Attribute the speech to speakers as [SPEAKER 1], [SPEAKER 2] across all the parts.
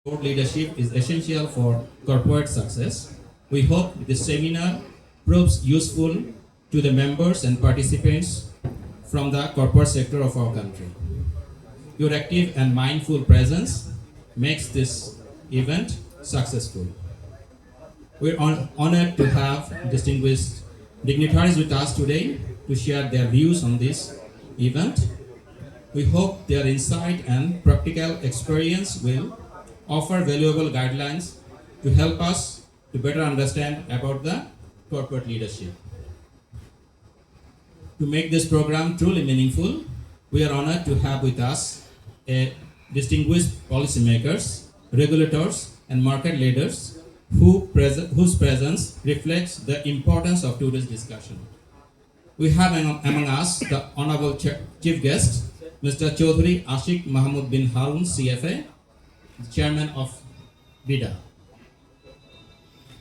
[SPEAKER 1] Board leadership is essential for corporate success. We hope this seminar proves useful to the members and participants from the corporate sector of our country. Your active and mindful presence makes this event successful. We're honored to have distinguished dignitaries with us today to share their views on this event. We hope their insight and practical experience will offer valuable guidelines to help us to better understand about the corporate leadership. To make this program truly meaningful, we are honored to have with us a distinguished policymakers, regulators, and market leaders whose presence reflects the importance of today's discussion. We have among us the Honorable Chief Guest, Mr. Chowdhury Ashik Mahmood bin Harun, CFA, Chairman of BIDA.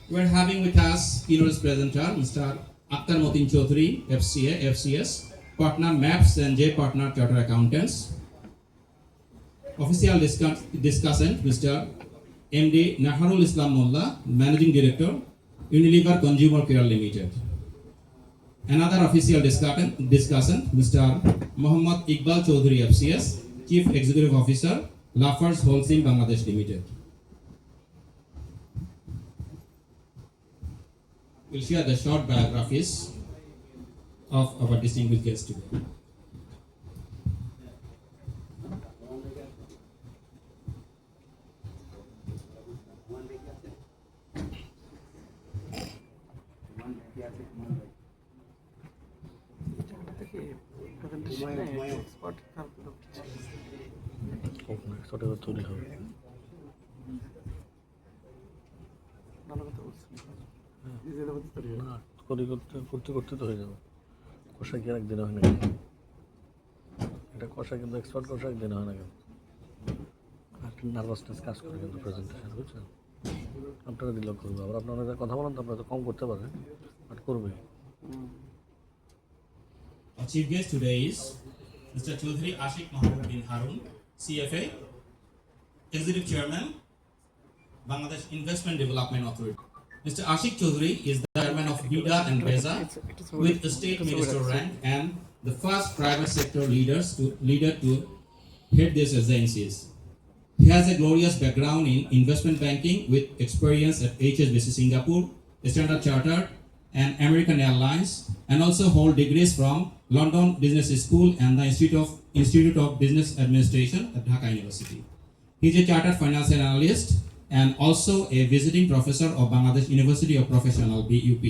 [SPEAKER 1] We are having with us keynote presenter, Mr. Akhter Matin Chowdhury, FCA, FCS, Partner MAPS and J Partner Chartered Accountants. Official discussant, Mr. MD Naharul Islam Mullah, Managing Director, Unilever Consumer Care Limited. Another official discussant, Mr. Muhammad Iqbal Chowdhury, FCS, Chief Executive Officer, Lafarge Wholesale Bangladesh Limited. We'll share the short biographies of our distinguished guests today.
[SPEAKER 2] তৈরি হবে না করতে তো হয়ে যাবে কষা কি আর একদিন হয় না এটা কষা কিন্তু এক্সপার্ট কষা একদিন হয় না কেন আর নার্ভাসনেস কাজ করে কিন্তু প্রেজেন্টেশন বুঝছেন আপনারা দিলেও করবে আবার আপনারা কথা বলেন তো আপনারা তো কম করতে পারেন বাট করবে
[SPEAKER 1] Our chief guest today is Mr. Chowdhury Ashik Mahmood bin Harun, CFA, Executive Chairman, Bangladesh Investment Development Authority. Mr. Ashik Chowdhury is the chairman of BIDA and BEZA with a state minister rank and the first private sector leader to head these agencies. He has a glorious background in investment banking with experience at HSBC Singapore, Standard Chartered, and American Airlines, and also hold degrees from London Business School and the Institute of Business Administration at Dhaka University. He is a chartered financial analyst and also a visiting professor of Bangladesh University of Professional BUP.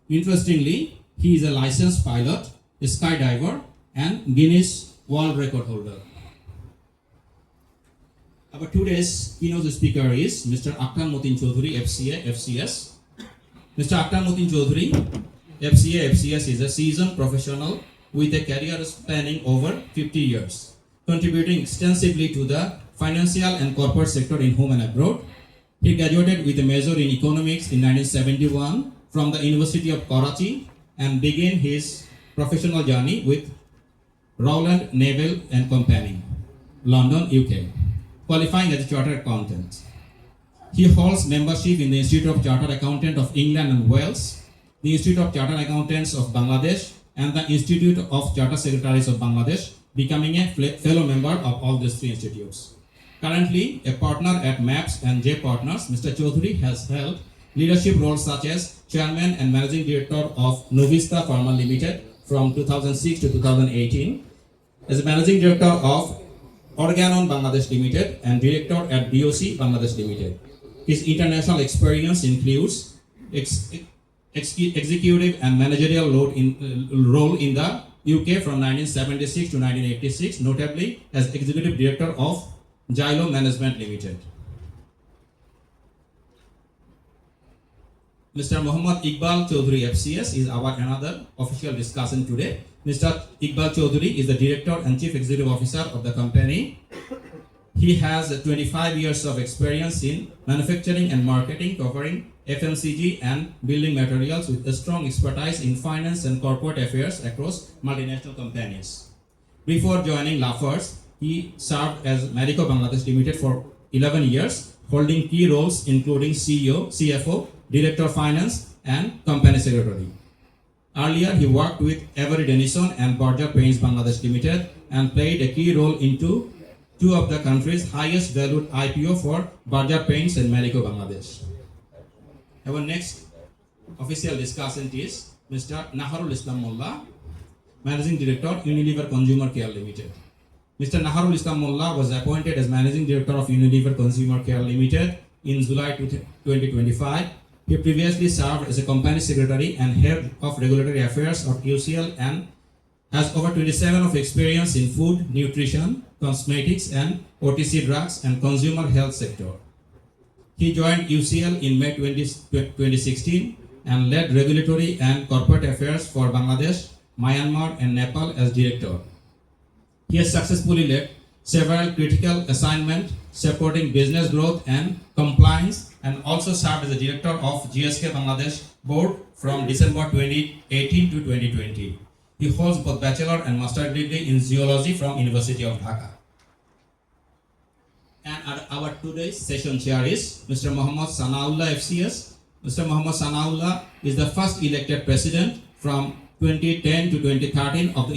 [SPEAKER 1] Interestingly, he is a licensed pilot, a skydiver, and Guinness World Record holder. Our today's keynote speaker is Mr. Akhter Matin Chowdhury, FCA, FCS. Mr. Akhter Matin Chowdhury, FCA, FCS is a seasoned professional with a career spanning over 50 years, contributing extensively to the financial and corporate sector in home and abroad. He graduated with a major in economics in 1971 from the University of Karachi and began his professional journey with Rowland Naval and Company, London, UK, qualifying as a chartered accountant. He holds membership in the Institute of Chartered Accountants of England and Wales, the Institute of Chartered Accountants of Bangladesh, and the Institute of Chartered Secretaries of Bangladesh, becoming a fellow member of all these three institutes. Currently a partner at MAPS and J Partners, Mr. Chowdhury has held leadership roles such as Chairman and Managing Director of Novista Pharma Limited from 2006 to 2018, as a Managing Director of Organon Bangladesh Limited and Director at DOC Bangladesh Limited. His international experience includes executive and managerial role in the UK from 1976 to 1986, notably as Executive Director of Jailo Management Limited. Mr. Muhammad Iqbal Chowdhury, FCS, is our another official discussant today. Mr. Iqbal Chowdhury is the Director and Chief Executive Officer of the company. He has 25 years of experience in manufacturing and marketing, covering FMCG and building materials with a strong expertise in finance and corporate affairs across multinational companies. Before joining Lafarge, he served as Marico Bangladesh Limited for 11 years, holding key roles including CEO, CFO, Director of Finance, and Company Secretary. Earlier, he worked with Avery Dennison and Berger Paints Bangladesh Limited and played a key role into two of the country's highest valued IPO for Berger Paints and Marico Bangladesh. Our next official discussant is Mr. Naharul Islam Mullah, Managing Director, Unilever Consumer Care Limited. Mr. Naharul Islam Mullah was appointed as Managing Director of Unilever Consumer Care Limited in July 2025. He previously served as a Company Secretary and Head of Regulatory Affairs of UCL and has over 27 of experience in food, nutrition, cosmetics, and OTC drugs and consumer health sector. He joined UCL in May 2016 and led regulatory and corporate affairs for Bangladesh, Myanmar, and Nepal as director. He has successfully led several critical assignments supporting business growth and compliance, and also served as the director of GSK Bangladesh board from December 2018 to 2020. He holds both bachelor and master degree in zoology from University of Dhaka. And our today's session chair is Mr. Muhammad Sanaullah FCS. Mr. Muhammad Sanaullah is the first elected president from 2010 to 2013 of the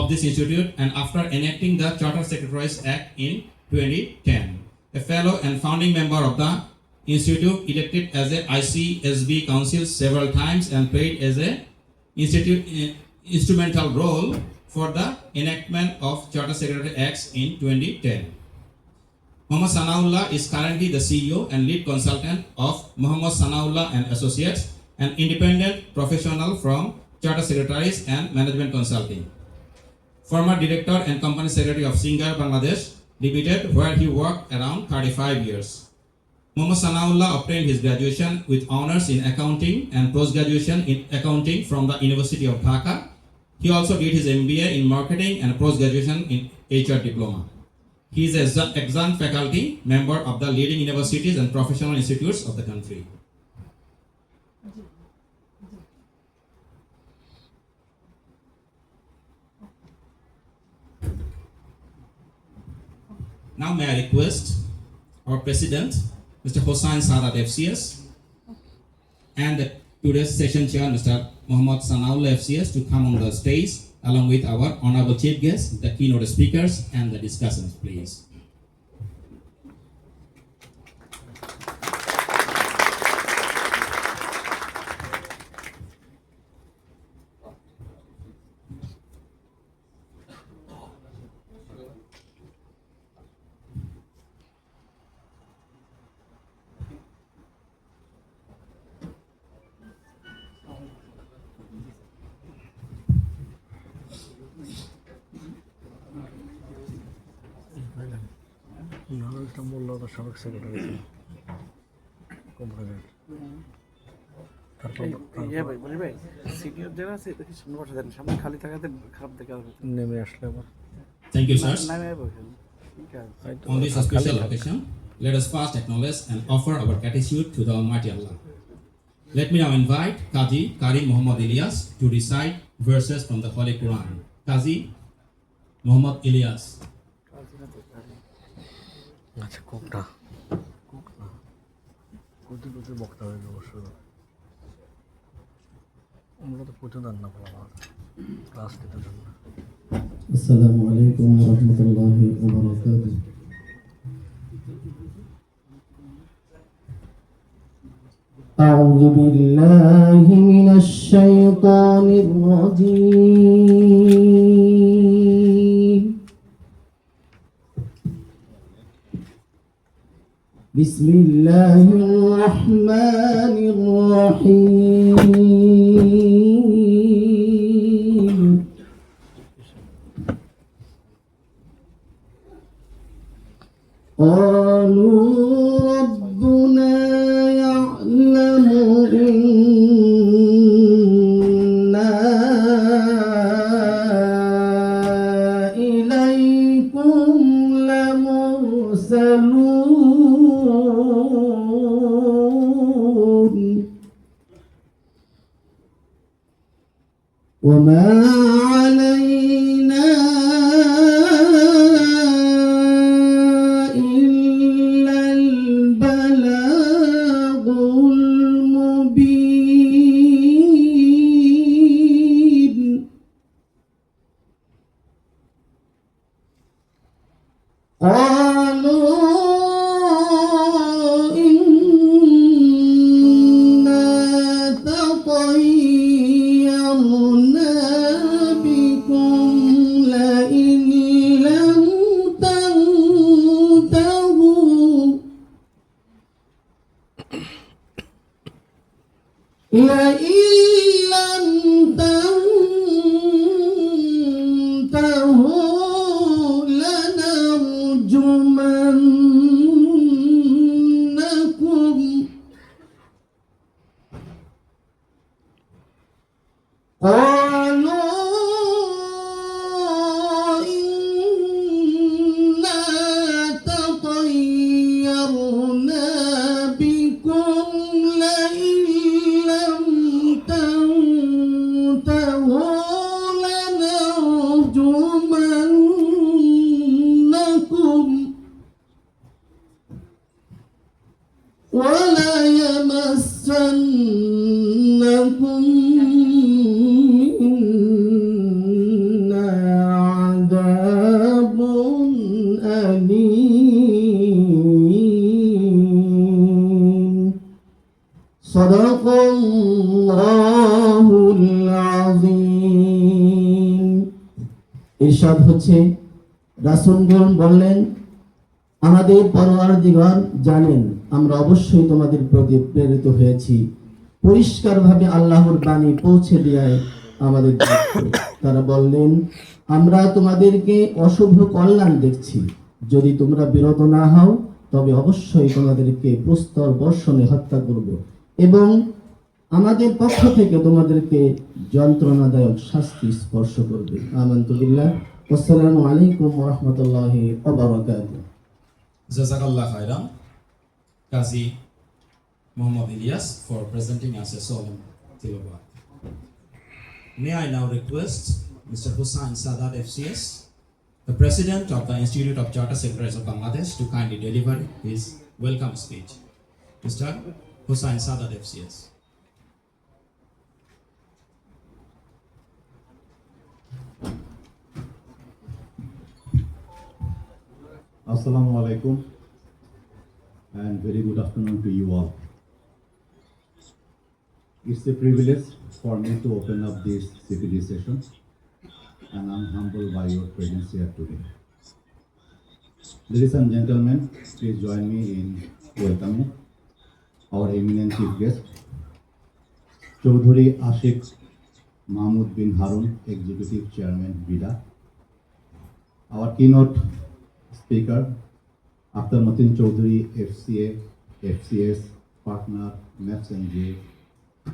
[SPEAKER 1] this institute, and after enacting the Charter Secretaries Act in 2010. A fellow and founding member of the institute, elected as a ICSB council several times and played as a instrumental role for the enactment of Charter Secretary Acts in 2010. Muhammad Sanaullah is currently the CEO and lead consultant of Muhammad Sanaullah and Associates, an independent professional from Charter Secretaries and Management Consulting. Former director and company secretary of Singer Bangladesh Limited, where he worked around 35 years. Muhammad Sanaullah obtained his graduation with honors in accounting and post-graduation in accounting from the University of Dhaka. He also did his MBA in marketing and post-graduation in HR diploma. He is an adjunct faculty member of the leading universities and professional institutes of the country. Now may I request our President, Mr. Hossain Sadat FCS, and today's session chair, Mr. Muhammad Sanaullah FCS, to come on the stage along with our honorable chief guests, the keynote speakers, and the discussants, please.
[SPEAKER 2] বললো তো সড়ক secretary কোম্পানির
[SPEAKER 3] senior যারা আছে দেখি সামনে বসে দেন, সামনে খালি থাকাতে খারাপ দেখা হবে।
[SPEAKER 2] নেমে আসলে আবার
[SPEAKER 1] Thank you, sir.
[SPEAKER 3] নামে বসেন, ঠিক আছে।
[SPEAKER 1] On this special occasion, let us first acknowledge and offer our gratitude to the Almighty Allah. Let me now invite Qazi Karim Muhammad Ilyas to recite verses from the Holy Quran. Qazi Muhammad Ilyas.
[SPEAKER 2] আচ্ছা কোকটা কোটি বক্তা হয়ে অবশ্য আমরা তো প্রচুর রান্না করলাম ক্লাস নিতে জন্য।
[SPEAKER 4] আসসালামু আলাইকুম ওয়া রাহমাতুল্লাহি ওয়া বারাকাতুহু। أعوذ بالله من الشيطان الرجيم. بسم الله الرحمن الرحيم. قالوا ربنا يعلم إنا إليكم لمرسلون وما علينا إلا لئن لم تنتهوا لنرجمنكم قالوا إنا تطيرنا بكم لئن لم تنتهوا لنرجمنكم وليمسنكم منا عذاب أليم صدق الله العظيم ইরশাদ হচ্ছে রাসূলগণ বললেন আমাদের পরওয়ারদিগার জানেন আমরা অবশ্যই তোমাদের প্রতি প্রেরিত হয়েছি পরিষ্কারভাবে আল্লাহর বাণী পৌঁছে দেয় আমাদের দায়িত্ব। তারা বললেন আমরা তোমাদেরকে অশুভ কল্যাণ দেখছি যদি তোমরা বিরত না হও তবে অবশ্যই তোমাদেরকে প্রস্তর বর্ষণে হত্যা করব এবং আমাদের পক্ষ থেকে তোমাদেরকে যন্ত্রণাদায়ক শাস্তি স্পর্শ করবে। আমানতু বিল্লাহ। আসসালামু আলাইকুম ওয়া রাহমাতুল্লাহি ওয়া বারাকাতুহু।
[SPEAKER 1] Jazakallah khairan, Qazi Muhammad Ilyas, for presenting us a solemn tilawat. May I now request Mr. Hussain Sadat FCS, the President of the Institute of Charter Secretaries of Bangladesh, to kindly deliver his welcome speech. Mr. Hussain Sadat FCS.
[SPEAKER 5] Assalamu alaikum and very good afternoon to you all. It's a privilege for me to open up this CPD session and I'm humbled by your presence here today. Ladies and gentlemen, please join me in welcoming our eminent chief guest, Chowdhury Ashik Mahmud bin Harun, Executive Chairman, BIDA. Our keynote speaker, Akhter Matin Chowdhury, FCA, FCS, partner, FCA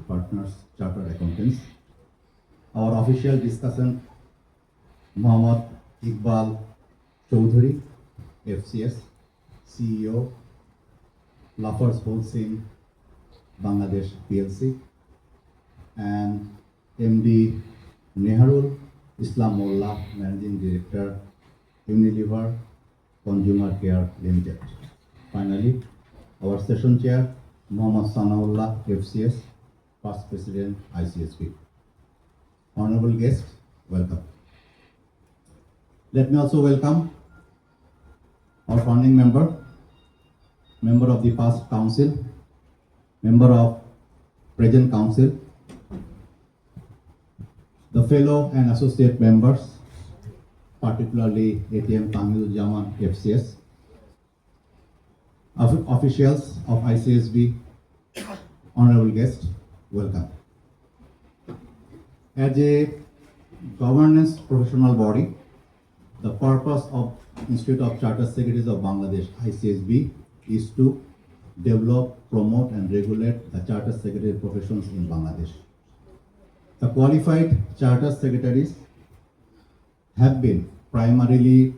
[SPEAKER 5] partners, chartered accountants. Our official discussion, Muhammad Iqbal Chowdhury, FCS, CEO, Lafers Wholesale, Bangladesh PLC, and MD Neharul Islam Molla, Managing Director, Unilever Consumer Care Limited. Finally, our session chair, Muhammad Sanaullah, FCS, past President, ICSP. Honorable guests, welcome. Let me also welcome our founding member, member of the past council, member of present council, the fellow and associate members, particularly ATM Kamil Jaman FCS, officials of ICSB, honorable guests, welcome. As a governance professional body, the purpose of Institute of Charter Secretaries of Bangladesh, ICSB, is to develop, promote and regulate the charter secretary professions in Bangladesh. The qualified charter secretaries have been primarily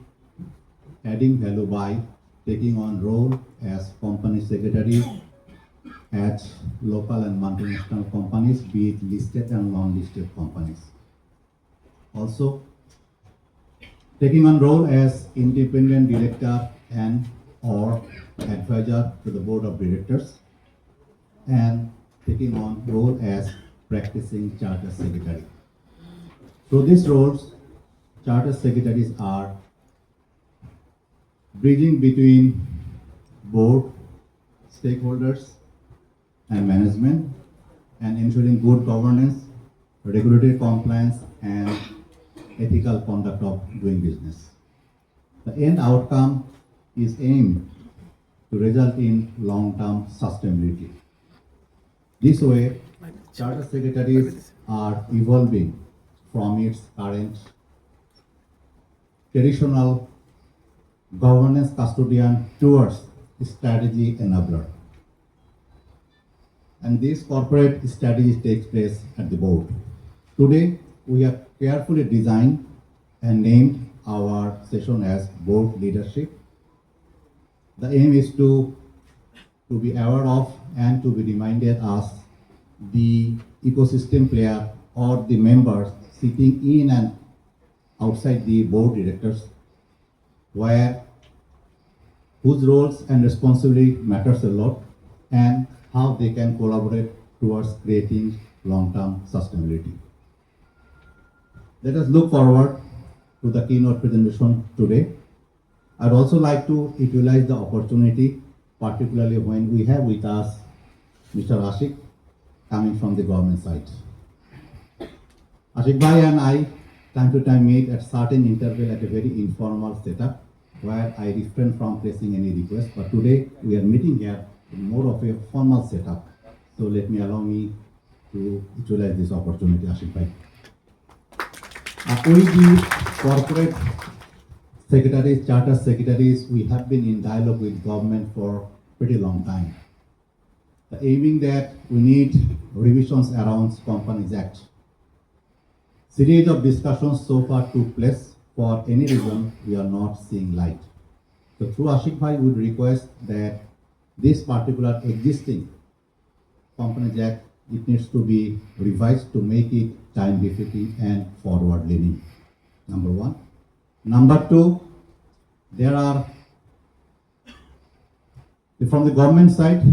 [SPEAKER 5] adding value by taking on role as company secretary at local and multinational companies, be it listed and non-listed companies. Also, taking on role as independent director and or advisor to the board of directors, and taking on role as practicing charter secretary. Through these roles, charter secretaries are bridging between board, stakeholders, and management, and ensuring good governance, regulatory compliance, and ethical conduct of doing business. The end outcome is aimed to result in long-term sustainability. This way, charter secretaries are evolving from its current traditional governance custodian towards strategy enabler. And this corporate strategy takes place at the board. Today, we have carefully designed and named our session as board leadership. The aim is to be aware of and to be reminded as the ecosystem player or the members sitting in and outside the board directors, whose roles and responsibility matters a lot, and how they can collaborate towards creating long-term sustainability. Let us look forward to the keynote presentation today. I'd also like to utilize the opportunity, particularly when we have with us Mr. Ashik coming from the government side. Ashik Bhai and I time to time meet at certain interval at a very informal setup where I refrain from placing any request, but today we are meeting here in more of a formal setup. So allow me to utilize this opportunity, Ashik Bhai. With the corporate secretaries, charter secretaries, we have been in dialogue with government for pretty long time. The aiming that we need revisions around Companies Act. Series of discussions so far took place. For any reason, we are not seeing light. So through Ashik Bhai, we would request that this particular existing Companies Act, it needs to be revised to make it time befitting and forward leaning. Number one. Number two, there are, from the government side,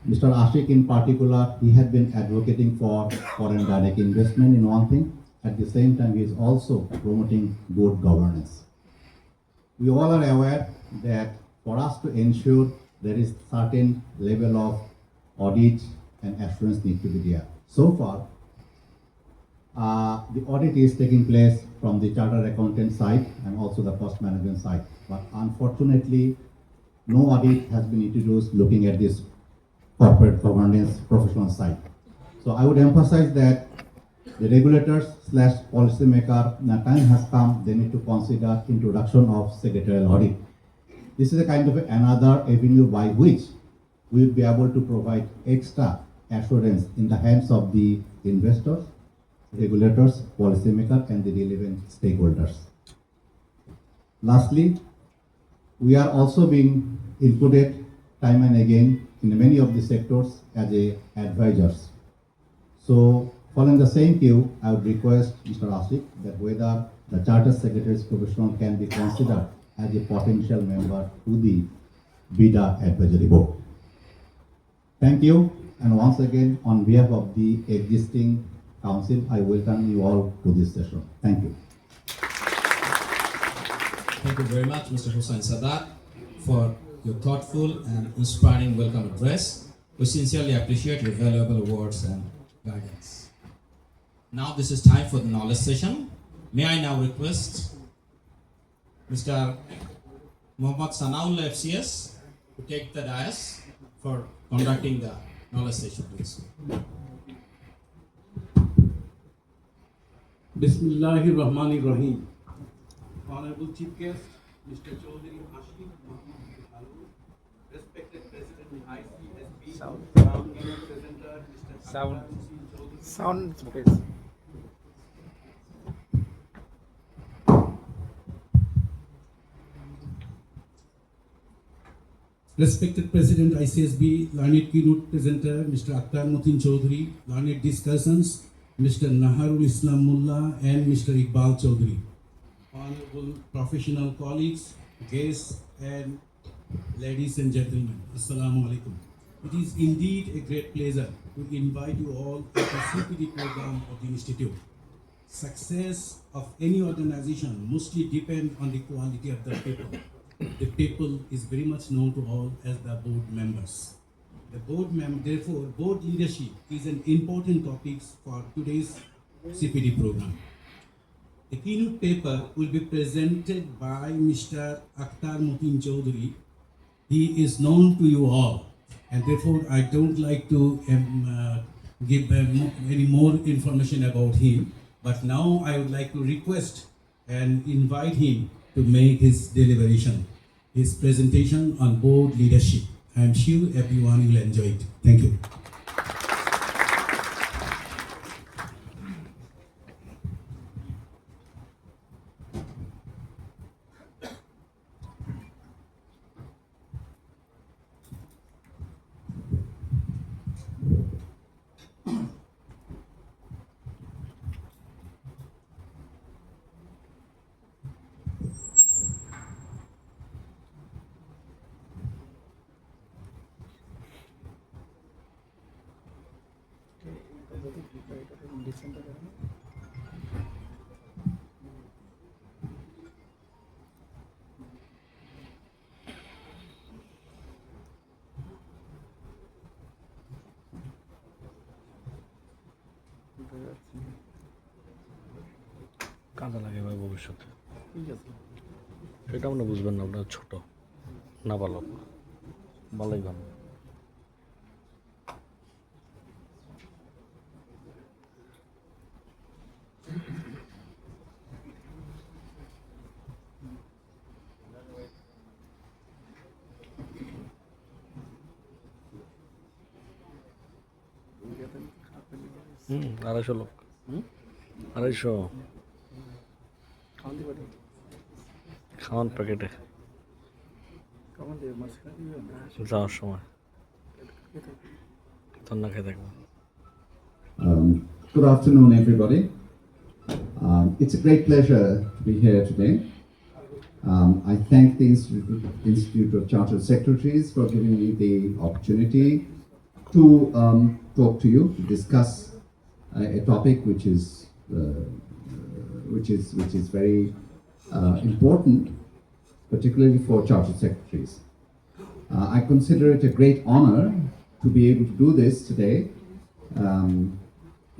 [SPEAKER 5] Mr. Ashik in particular, he had been advocating for foreign direct investment in one thing. At the same time, he is also promoting good governance. We all are aware that for us to ensure there is certain level of audit and assurance need to be there. So far, the audit is taking place from the chartered accountant side and also the cost management side. But unfortunately, no audit has been introduced looking at this corporate governance professional side. So I would emphasize that the regulators / policymaker, the time has come, they need to consider introduction of secretarial audit. This is a kind of another avenue by which we will be able to provide extra assurance in the hands of the investors, regulators, policymakers, and the relevant stakeholders. Lastly, we are also being included time and again in many of the sectors as advisors. So, following the same cue, I would request Mr. Ashik that whether the Charter Secretaries Professional can be considered as a potential member to the BIDA Advisory Board. Thank you, and once again, on behalf of the existing Council, I welcome you all to this session. Thank you.
[SPEAKER 1] Thank you very much, Mr. Hussain Sadat, for your thoughtful and inspiring welcome address. We sincerely appreciate your valuable words and guidance. Now this is time for the knowledge session. May I now request Mr. Mohammad Sanaullah FCS to take the dais for conducting the knowledge session, please.
[SPEAKER 6] Bismillahir Rahmanir Rahim. Honorable Chief Guest, Mr. Chowdhury Ashik Mahmood, respected President ICSB, presenter Mr.
[SPEAKER 3] Sound, please.
[SPEAKER 6] Respected President ICSB, learned keynote presenter Mr. Akhter Matin Chowdhury, learned discussants Mr. Naharul Islam Mullah and Mr. Iqbal Chowdhury. Honorable professional colleagues, guests, and ladies and gentlemen, Assalamu alaikum. It is indeed a great pleasure to invite you all to the CPD program of the Institute. Success of any organization mostly depends on the quality of the people. The people is very much known to all as the board members. Therefore, board leadership is an important topic for today's CPD program. The keynote paper will be presented by Mr. Akhter Matin Chowdhury. He is known to you all, and therefore I don't like to give any more information about him. But now I would like to request and invite him to make his deliberation, his presentation on board leadership. I am sure everyone will enjoy it. Thank you.
[SPEAKER 2] কাজে লাগে ভাই ভবিষ্যতে।
[SPEAKER 3] ঠিক আছে।
[SPEAKER 2] সেটা আপনি বুঝবেন না, আপনার ছোট নাবালক, ভালোই ভালো। আড়াইশো লোক, 250
[SPEAKER 3] খাওয়ান দিবে না?
[SPEAKER 2] খাওয়ান প্যাকেটে
[SPEAKER 3] খাওয়ান দিবে মাঝখানে দিবে না?
[SPEAKER 2] যাওয়ার সময়
[SPEAKER 3] খেয়ে থাকবে।
[SPEAKER 2] ধন্যা খেয়ে থাকবো।
[SPEAKER 5] Good afternoon, everybody. It's a great pleasure to be here today. I thank the Institute of Chartered Secretaries for giving me the opportunity to talk to you, to discuss a topic which is very important, particularly for Chartered Secretaries. I consider it a great honor to be able to do this today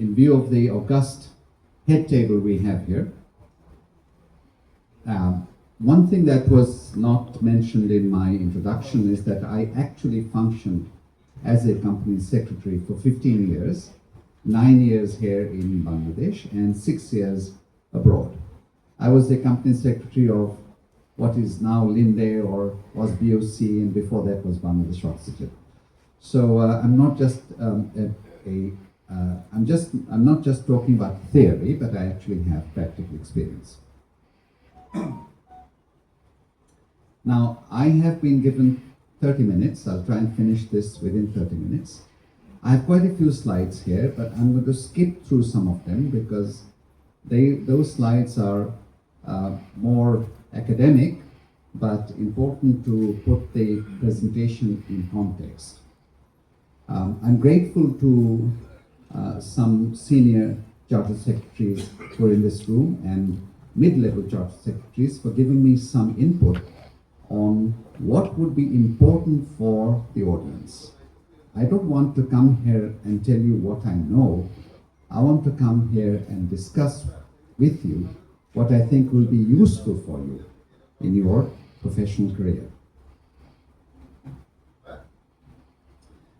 [SPEAKER 5] in view of the august head table we have here. One thing that was not mentioned in my introduction is that I actually functioned as a company secretary for 15 years, 9 years here in Bangladesh and 6 years abroad. I was the company secretary of what is now Linde or was BOC, and before that was Bangladesh Oxygen. So I'm not just I'm not just talking about theory, but I actually have practical experience. Now, I have been given 30 minutes. I'll try and finish this within 30 minutes. I have quite a few slides here, but I'm going to skip through some of them because those slides are more academic, but important to put the presentation in context. I'm grateful to some senior chartered secretaries who are in this room and mid-level chartered secretaries for giving me some input on what would be important for the audience. I don't want to come here and tell you what I know. I want to come here and discuss with you what I think will be useful for you in your professional career.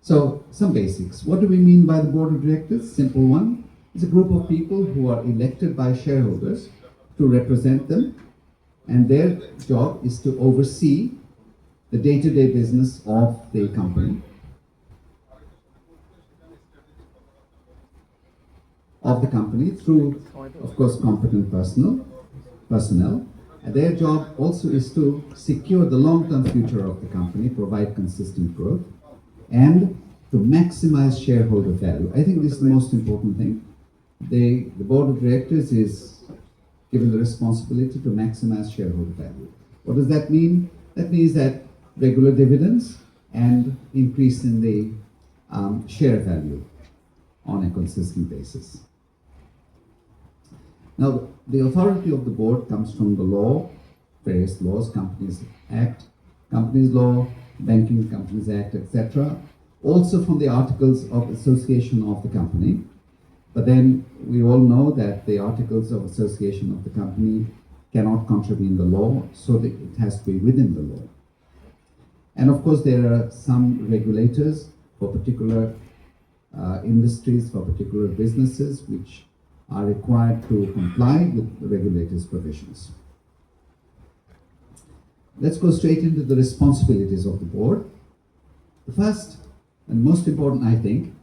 [SPEAKER 5] So, some basics. What do we mean by the board of directors? Simple one. It's a group of people who are elected by shareholders to represent them, and their job is to oversee the day-to-day business of the company, through, of course, competent personnel. And their job also is to secure the long-term future of the company, provide consistent growth, and to maximize shareholder value. I think this is the most important thing. The board of directors is given the responsibility to maximize shareholder value. What does that mean? That means that regular dividends and increase in the share value on a consistent basis. Now, the authority of the board comes from the law, various laws, Companies Act, Companies Law, Banking Companies Act, etc. Also from the Articles of Association of the company. But then we all know that the Articles of Association of the company cannot contravene the law, so that it has to be within the law. And of course, there are some regulators for particular industries, for particular businesses which are required to comply with the regulators' provisions. Let's go straight into the responsibilities of the board. The first and most important, I think,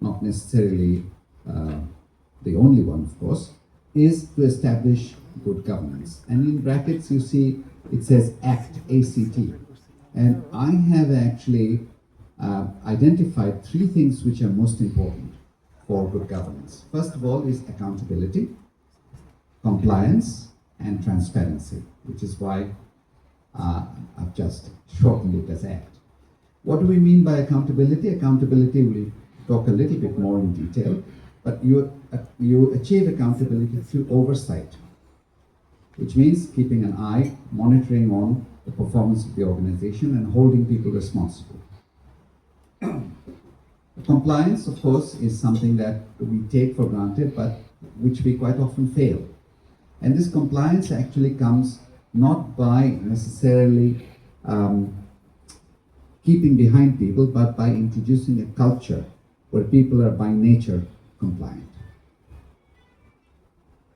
[SPEAKER 5] not necessarily the only one, of course, is to establish good governance. And in brackets, you see it says ACT, A-C-T. And I have actually identified three things which are most important for good governance. First of all is accountability, compliance, and transparency, which is why I've just shortened it as ACT. What do we mean by accountability? Accountability, we'll talk a little bit more in detail, but you achieve accountability through oversight, which means keeping an eye, monitoring on the performance of the organization and holding people responsible. Compliance, of course, is something that we take for granted, but which we quite often fail. And this compliance actually comes not by necessarily keeping behind people, but by introducing a culture where people are by nature compliant.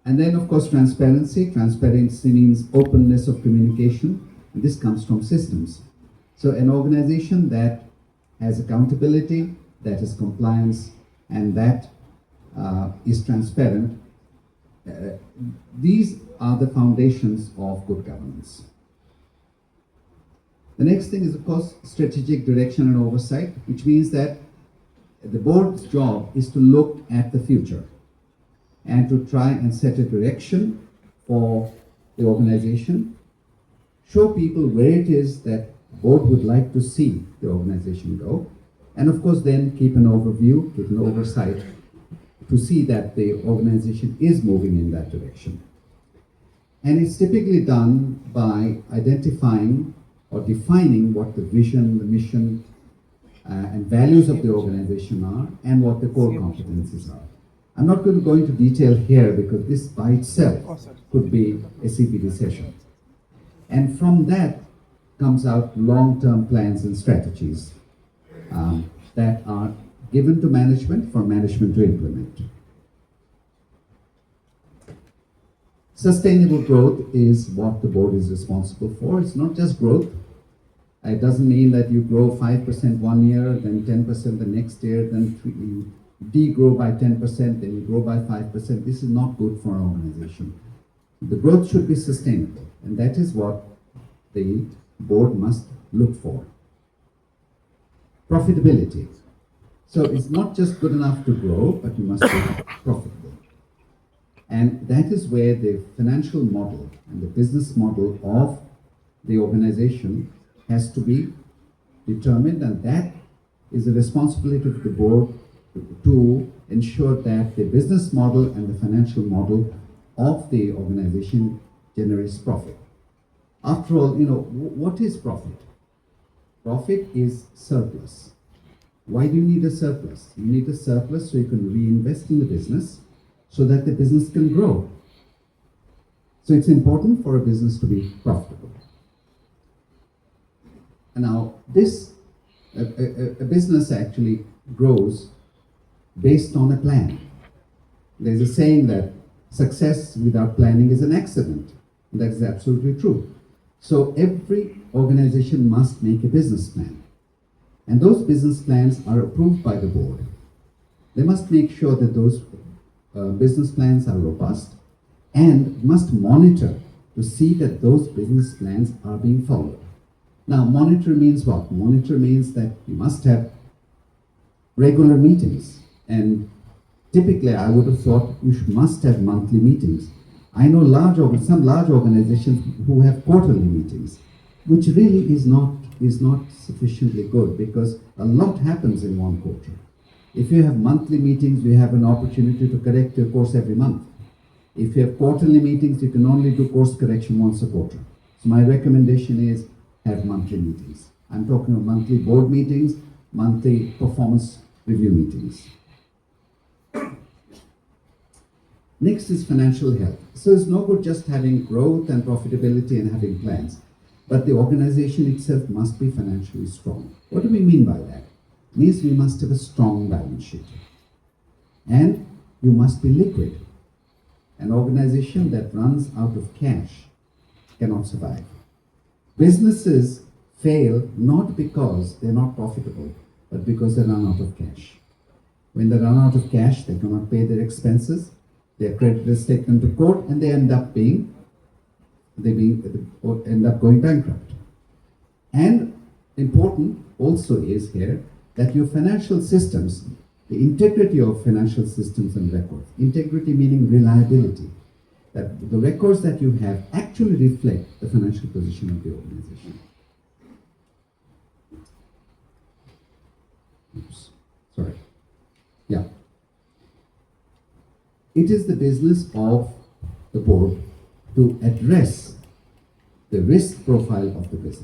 [SPEAKER 5] And then, of course, transparency. Transparency means openness of communication, and this comes from systems. So an organization that has accountability, that is compliance, and that is transparent, these are the foundations of good governance. The next thing is, of course, strategic direction and oversight, which means that the board's job is to look at the future and to try and set a direction for the organization, show people where it is that the board would like to see the organization go, and of course then keep an overview, keep an oversight to see that the organization is moving in that direction. And it's typically done by identifying or defining what the vision, the mission, and values of the organization are, and what the core competencies are. I'm not going to go into detail here because this by itself could be a CPD session. And from that comes out long-term plans and strategies that are given to management for management to implement. Sustainable growth is what the board is responsible for. It's not just growth. It doesn't mean that you grow 5% one year, then 10% the next year, then you degrow by 10%, then you grow by 5%. This is not good for an organization. The growth should be sustainable, and that is what the board must look for. Profitability. So it's not just good enough to grow, but you must be profitable. And that is where the financial model and the business model of the organization has to be determined, and that is the responsibility of the board to ensure that the business model and the financial model of the organization generates profit. After all, what is profit? Profit is surplus. Why do you need a surplus? You need a surplus so you can reinvest in the business so that the business can grow. So it's important for a business to be profitable. And now, a business actually grows based on a plan. There's a saying that success without planning is an accident. And that is absolutely true. So every organization must make a business plan. And those business plans are approved by the board. They must make sure that those business plans are robust and must monitor to see that those business plans are being followed. Now, monitor means what? Monitor means that you must have regular meetings. And typically, I would have thought you must have monthly meetings. I know some large organizations who have quarterly meetings, which really is not sufficiently good because a lot happens in one quarter. If you have monthly meetings, you have an opportunity to correct your course every month. If you have quarterly meetings, you can only do course correction once a quarter. So my recommendation is have monthly meetings. I'm talking of monthly board meetings, monthly performance review meetings. Next is financial health. So it's no good just having growth and profitability and having plans, but the organization itself must be financially strong. What do we mean by that? means we must have a strong balance sheet. And you must be liquid. An organization that runs out of cash cannot survive. Businesses fail not because they're not profitable, but because they run out of cash. When they run out of cash, they cannot pay their expenses, their creditors take them to court, and they end up going bankrupt. And important also is here that your financial systems, the integrity of financial systems and records, integrity meaning reliability, that the records that you have actually reflect the financial position of the organization. Oops, sorry. Yeah. It is the business of the board to address the risk profile of the business.